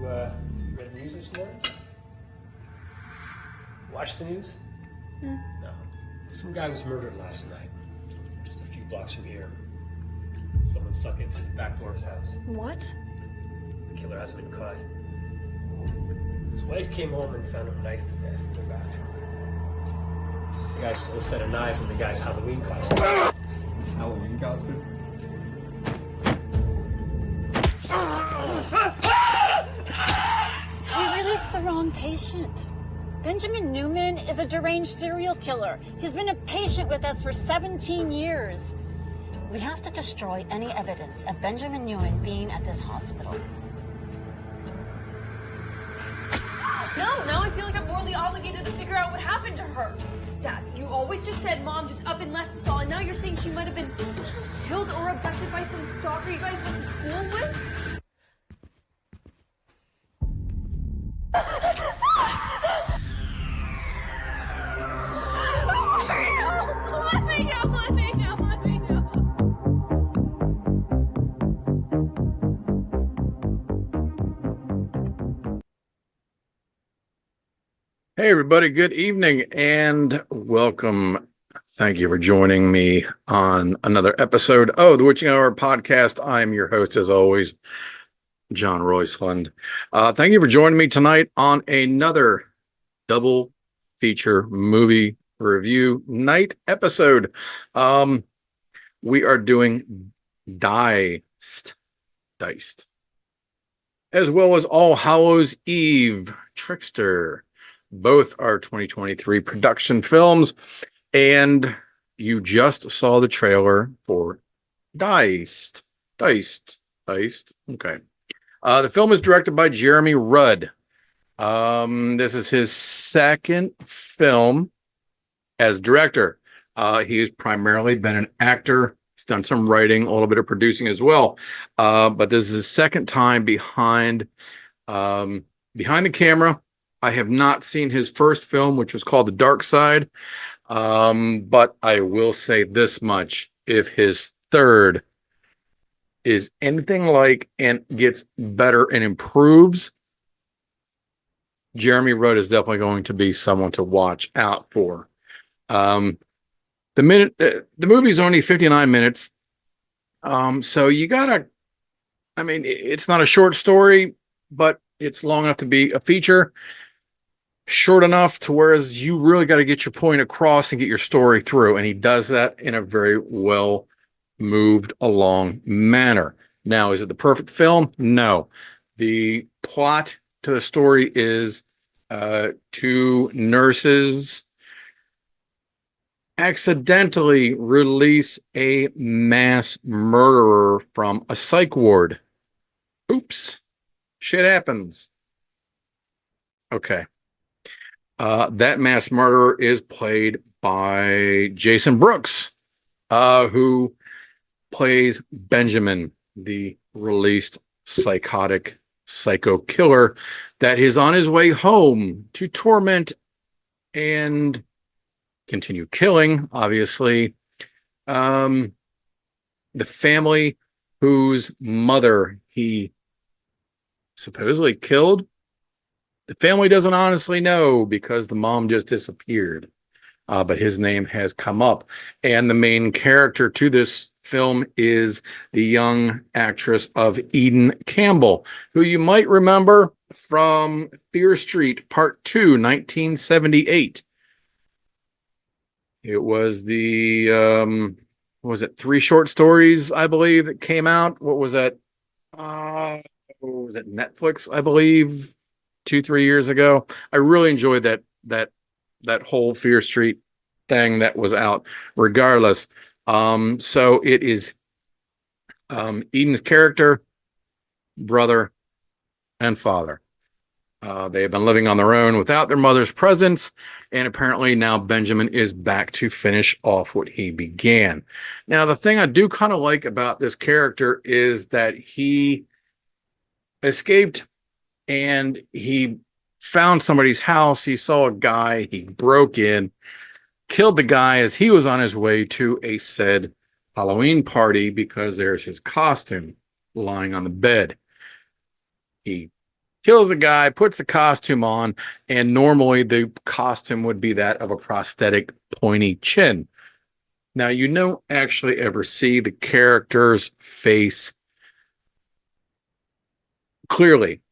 Read the news this morning? Watch the news? No. Some guy was murdered last night, just a few blocks from here. Someone snuck in through the back door of his house. What? The killer hasn't been caught. His wife came home and found him knifed to death in the bathroom. The guy stole a set of knives in the guy's Halloween costume. His Halloween costume? We released the wrong patient. Benjamin Newman is a deranged serial killer. He's been a patient with us for 17 years. We have to destroy any evidence of Benjamin Newman being at this hospital. No, now I feel like I'm morally obligated to figure out what happened to her. Dad, you always just said Mom just up and left us all, and now you're saying she might have been killed or abducted by some stalker you guys went to school with? Let me know! Let me know! Let me know! Hey, everybody. Good evening and welcome. Thank you for joining me on another episode of the Witching Hour podcast. I'm your host, as always, John Royceland. Thank you for joining me tonight on another double feature movie review night episode. We are doing Diced, as well as All Hallows Eve, Trickster. Both are 2023 production films, and you just saw the trailer for Diced. Okay. The film is directed by Jeremy Rudd. This is his second film as director. He's primarily been an actor. He's done some writing, a little bit of producing as well. But this is his second time behind the camera. I have not seen his first film, which was called The Dark Side. But I will say this much. If his third is anything like and gets better and improves, Jeremy Rudd is definitely going to be someone to watch out for. The movie's only 59 minutes. So you gotta, it's not a short story, but it's long enough to be a feature. Short enough to whereas you really got to get your point across and get your story through. And he does that in a very well moved along manner. Now, is it the perfect film? No. The plot to the story is two nurses accidentally release a mass murderer from a psych ward. Oops. Shit happens. Okay. That mass murderer is played by Jason Brooks, who plays Benjamin, the released psychotic psycho killer that is on his way home to torment and continue killing, obviously, the family whose mother he supposedly killed. The family doesn't honestly know because the mom just disappeared. But his name has come up. And the main character to this film is the young actress of Eden Campbell, who you might remember from Fear Street Part 2, 1978. It was the, was it 3 short stories, I believe, that came out? What was that? What was it? Netflix, I believe. 2-3 years ago. I really enjoyed that whole Fear Street thing that was out regardless. So it is Eden's character, brother, and father. They have been living on their own without their mother's presence, and apparently now Benjamin is back to finish off what he began. Now, the thing I do kind of like about this character is that he escaped and he found somebody's house. He saw a guy. He broke in, killed the guy as he was on his way to a said Halloween party because there's his costume lying on the bed. He kills the guy, puts the costume on, and normally the costume would be that of a prosthetic pointy chin. Now, you don't actually ever see the character's face clearly,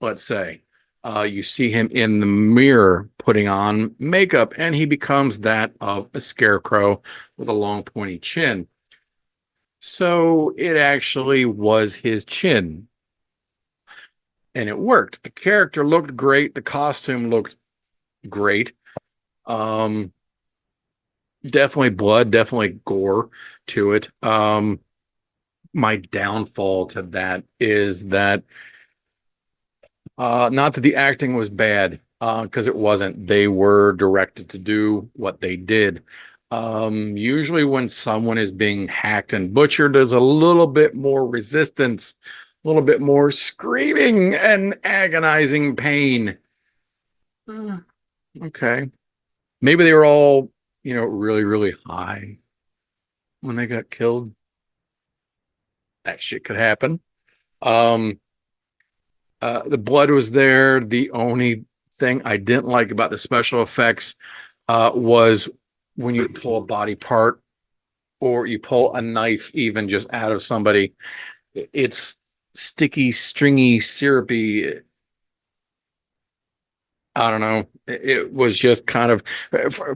let's say. You see him in the mirror putting on makeup, and he becomes that of a scarecrow with a long pointy chin. So it actually was his chin. And it worked. The character looked great. The costume looked great. Definitely blood, definitely gore to it. My downfall to that is that not that the acting was bad, because it wasn't. They were directed to do what they did. Usually when someone is being hacked and butchered, there's a little bit more resistance, a little bit more screaming and agonizing pain. Okay. Maybe they were all, really, really high when they got killed. That shit could happen. The blood was there. The only thing I didn't like about the special effects was when you pull a body part or you pull a knife even just out of somebody, it's sticky, stringy, syrupy. I don't know. It was just kind of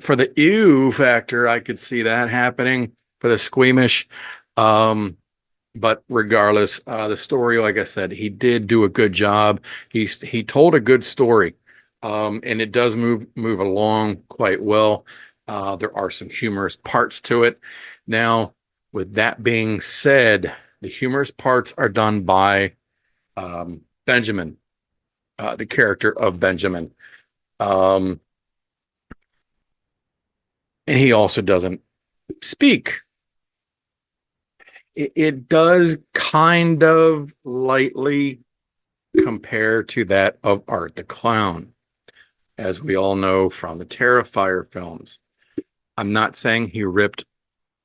for the ew factor. I could see that happening for the squeamish. But regardless, the story, like I said, he did do a good job. He told a good story, and it does move along quite well. There are some humorous parts to it. Now, with that being said, the humorous parts are done by Benjamin, the character of Benjamin. And he also doesn't speak. It does kind of lightly compare to that of Art the Clown, as we all know from the Terrifier films. I'm not saying he ripped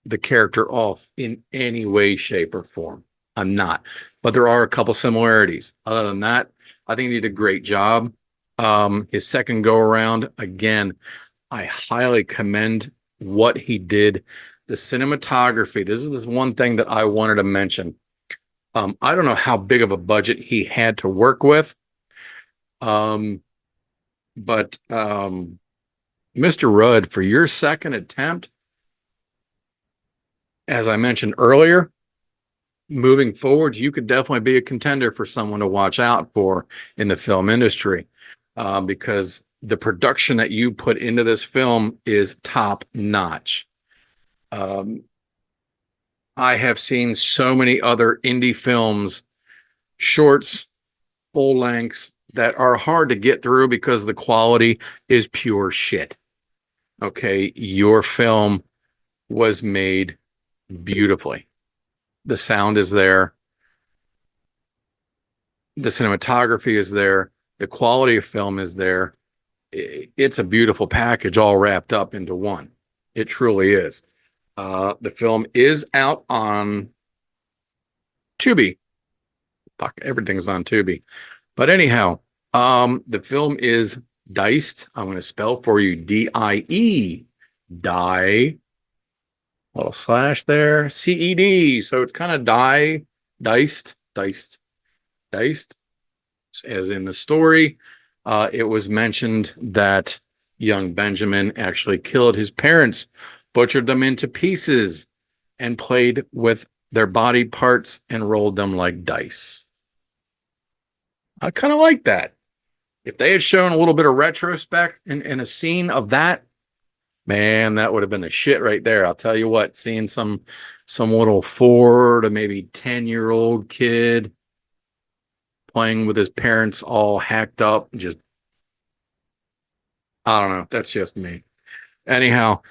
the character off in any way, shape, or form. I'm not. But there are a couple similarities. Other than that, I think he did a great job. His second go around, again, I highly commend what he did. The cinematography, this is this one thing that I wanted to mention. I don't know how big of a budget he had to work with. But Mr. Rudd, for your second attempt, as I mentioned earlier, moving forward, you could definitely be a contender for someone to watch out for in the film industry, because the production that you put into this film is top notch. I have seen so many other indie films, shorts, full lengths, that are hard to get through because the quality is pure shit. Okay, your film was made beautifully. The sound is there. The cinematography is there. The quality of film is there. It's a beautiful package all wrapped up into one. It truly is. The film is out on Tubi. Fuck, everything's on Tubi. But anyhow, the film is Diced. I'm going to spell for you D-I-E. Die. Little slash there. C-E-D. So it's kind of diced, as in the story. It was mentioned that young Benjamin actually killed his parents, butchered them into pieces, and played with their body parts and rolled them like dice. I kind of like that. If they had shown a little bit of retrospect in a scene of that, man, that would have been the shit right there. I'll tell you what, seeing some little 4 to maybe 10-year-old kid playing with his parents all hacked up, just, I don't know. That's just me. Anyhow,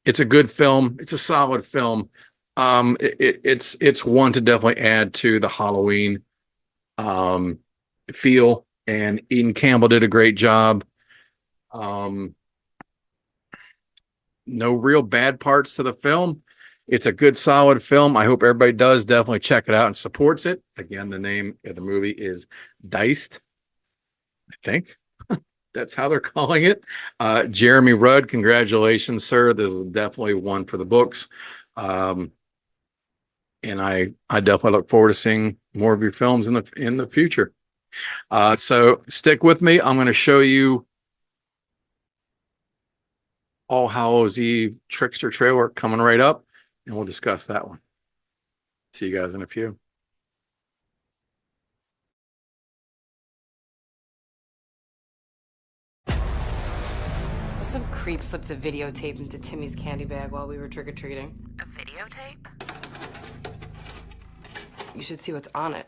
it's a good film. It's a solid film. It's one to definitely add to the Halloween feel, and Eden Campbell did a great job. No real bad parts to the film. It's a good, solid film. I hope everybody does definitely check it out and supports it. Again, the name of the movie is Diced, I think. That's how they're calling it. Jeremy Rudd, congratulations, sir. This is definitely one for the books. And I definitely look forward to seeing more of your films in the future. So stick with me. I'm going to show you All Hallows Eve Trickster trailer coming right up, and we'll discuss that one. See you guys in a few. Some creep slipped a videotape into Timmy's candy bag while we were trick-or-treating. A videotape? You should see what's on it.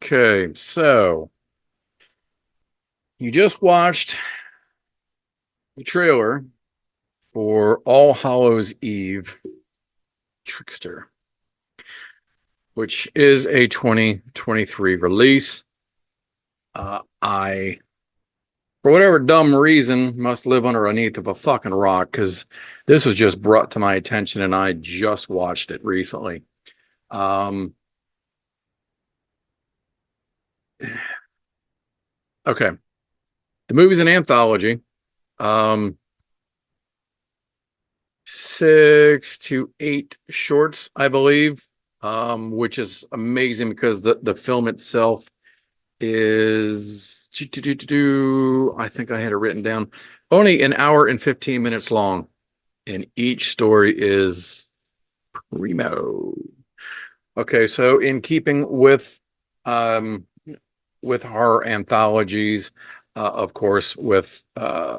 Okay, so you just watched the trailer for All Hallows Eve Trickster, which is a 2023 release. I, for whatever dumb reason, must live underneath of a fucking rock, because this was just brought to my attention and I just watched it recently. Okay. The movie's an anthology. 6 to 8 shorts, I believe, which is amazing because the film itself is, I think I had it written down, only an hour and 15 minutes long. And each story is primo. Okay, so in keeping with horror anthologies, of course, with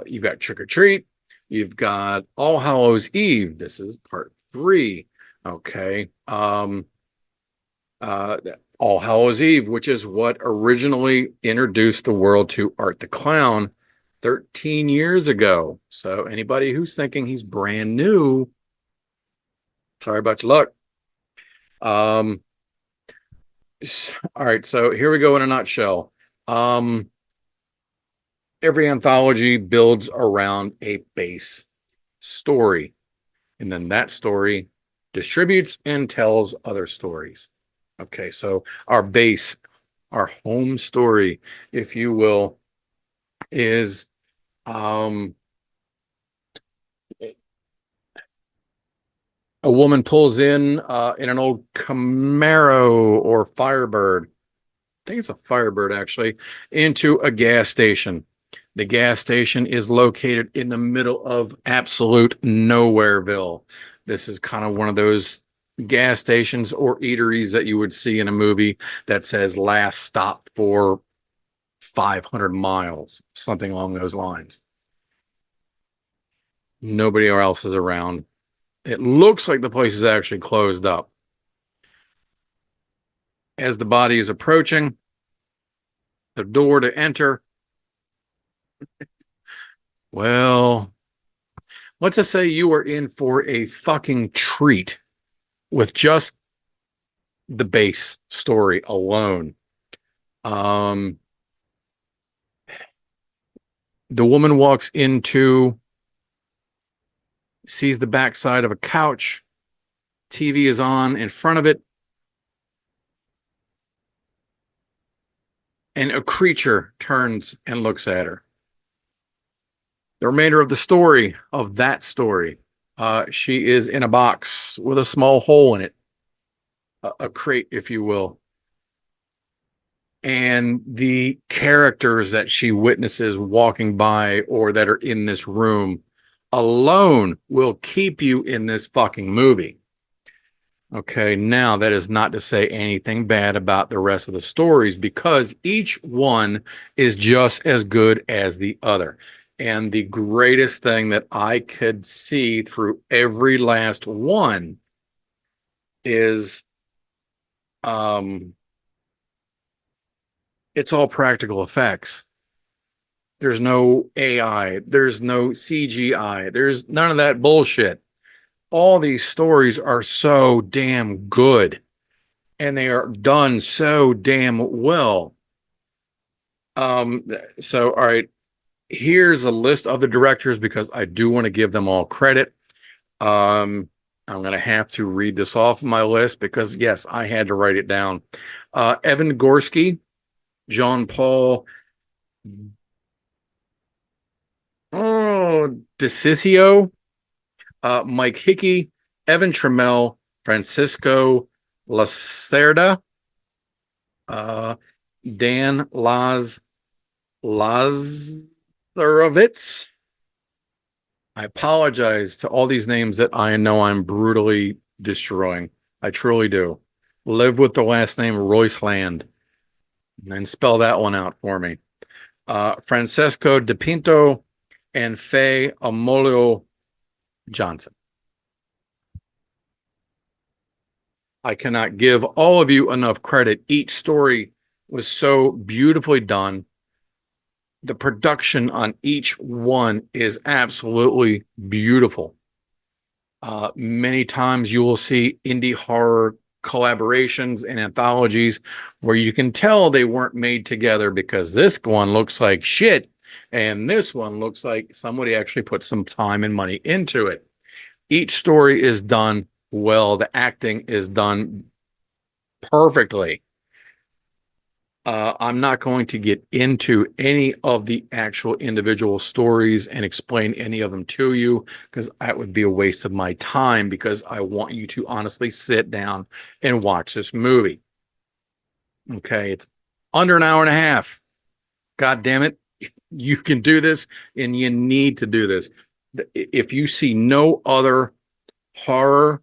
you've got Trick or Treat, you've got All Hallows Eve. This is part 3. Okay. All Hallows Eve, which is what originally introduced the world to Art the Clown 13 years ago. So anybody who's thinking he's brand new, sorry about your luck. All right, so here we go in a nutshell. Every anthology builds around a base story, and then that story distributes and tells other stories. Okay, so our base, our home story, if you will, is a woman pulls in an old Camaro or Firebird, I think it's a Firebird actually, into a gas station. The gas station is located in the middle of absolute nowhereville. This is kind of one of those gas stations or eateries that you would see in a movie that says last stop for 500 miles, something along those lines. Nobody else is around. It looks like the place is actually closed up. As the body is approaching the door to enter, well, let's just say you are in for a fucking treat with just the base story alone. The woman walks into, sees the backside of a couch. TV is on in front of it. And a creature turns and looks at her. The remainder of the story, of that story, she is in a box with a small hole in it, a crate, if you will. And the characters that she witnesses walking by or that are in this room alone will keep you in this fucking movie. Okay, now that is not to say anything bad about the rest of the stories, because each one is just as good as the other. And the greatest thing that I could see through every last one is it's all practical effects. There's no AI, there's no CGI, there's none of that bullshit. All these stories are so damn good, and they are done so damn well. So all right, here's a list of the directors because I do want to give them all credit. I'm gonna have to read this off my list because yes, I had to write it down. Evan Gorski, John Paul DeCiccio, Mike Hickey, Evan Trammell, Francisco Lacerda, Dan Lazarovitz. I apologize to all these names that I know I'm brutally destroying. I truly do. Live with the last name Royceland and spell that one out for me. Francesco De Pinto and Faye Amolio Johnson. I cannot give all of you enough credit. Each story was so beautifully done. The production on each one is absolutely beautiful. Many times you will see indie horror collaborations and anthologies where you can tell they weren't made together because this one looks like shit and this one looks like somebody actually put some time and money into it. Each story is done well. The acting is done perfectly. I'm not going to get into any of the actual individual stories and explain any of them to you because that would be a waste of my time, because I want you to honestly sit down and watch this movie. Okay, it's under an hour and a half. God damn it. You can do this and you need to do this. If you see no other horror,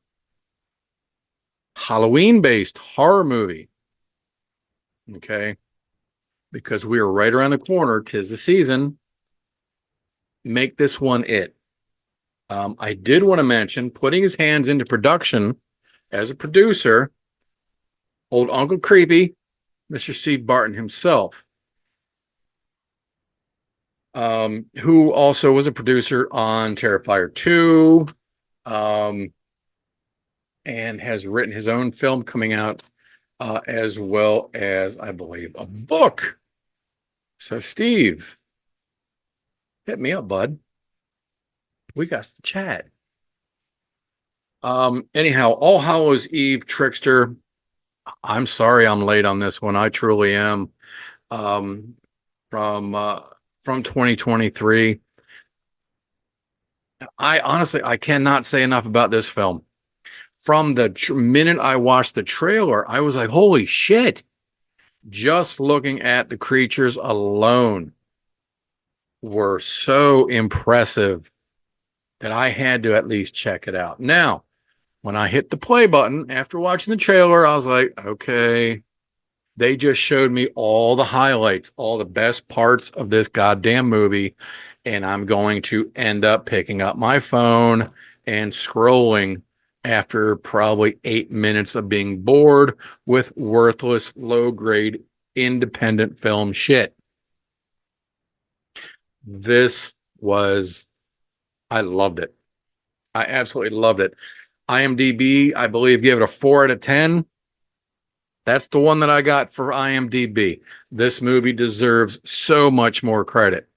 Halloween-based horror movie, okay, because we are right around the corner, 'tis the season, make this one it. I did want to mention putting his hands into production as a producer, old Uncle Creepy, Mr. Steve Barton himself, who also was a producer on Terrifier 2, and has written his own film coming out, as well as, I believe, a book. So, Steve, hit me up, bud. We got to chat. Anyhow, All Hallows Eve, Trickster. I'm sorry I'm late on this one. I truly am. From 2023. I cannot say enough about this film. From the minute I watched the trailer, I was like, holy shit. Just looking at the creatures alone were so impressive that I had to at least check it out. Now, when I hit the play button after watching the trailer, I was like, okay, they just showed me all the highlights, all the best parts of this goddamn movie, and I'm going to end up picking up my phone and scrolling after probably 8 minutes of being bored with worthless, low-grade, independent film shit. I loved it. I absolutely loved it. IMDb, I believe, gave it a 4 out of 10. That's the one that I got for IMDb. This movie deserves so much more credit.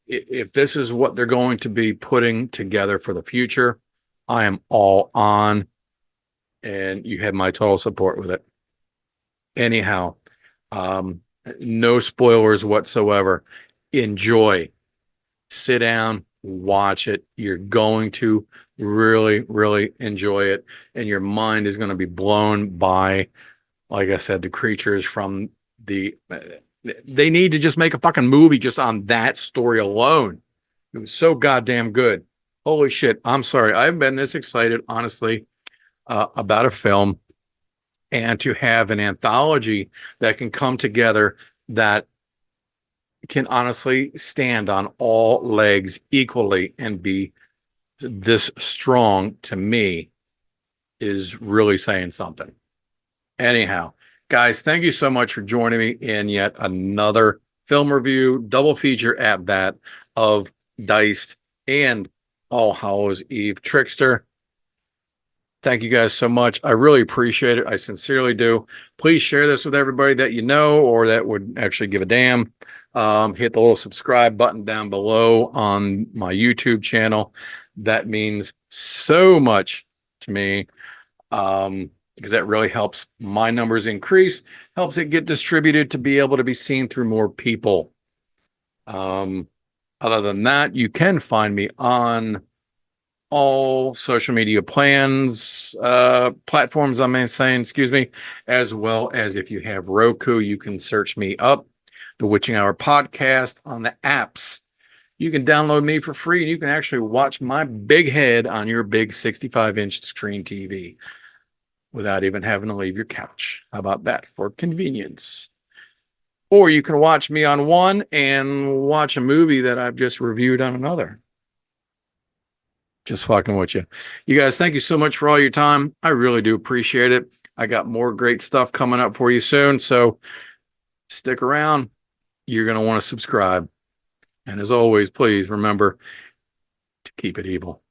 If this is what they're going to be putting together for the future, I am all on, and you have my total support with it. Anyhow, no spoilers whatsoever. Enjoy. Sit down, watch it. You're going to really, really enjoy it, and your mind is going to be blown by, like I said, the creatures from the... They need to just make a fucking movie just on that story alone. It was so goddamn good. Holy shit. I'm sorry. I haven't been this excited, honestly, about a film, and to have an anthology that can come together that can honestly stand on all legs equally and be this strong, to me, is really saying something. Anyhow, guys, thank you so much for joining me in yet another film review, double feature at that, of Diced and All Hallows Eve Trickster. Thank you guys so much. I really appreciate it. I sincerely do. Please share this with everybody that you know or that would actually give a damn. Hit the little subscribe button down below on my YouTube channel. That means so much to me, because that really helps my numbers increase, helps it get distributed to be able to be seen through more people. Other than that, you can find me on all social media platforms, I'm saying, excuse me, as well as if you have Roku, you can search me up, The Witching Hour Podcast, on the apps. You can download me for free, and you can actually watch my big head on your big 65-inch screen TV without even having to leave your couch. How about that for convenience? Or you can watch me on one and watch a movie that I've just reviewed on another. Just fucking with you. You guys, thank you so much for all your time. I really do appreciate it. I got more great stuff coming up for you soon, so stick around. You're going to want to subscribe. And as always, please remember to keep it evil.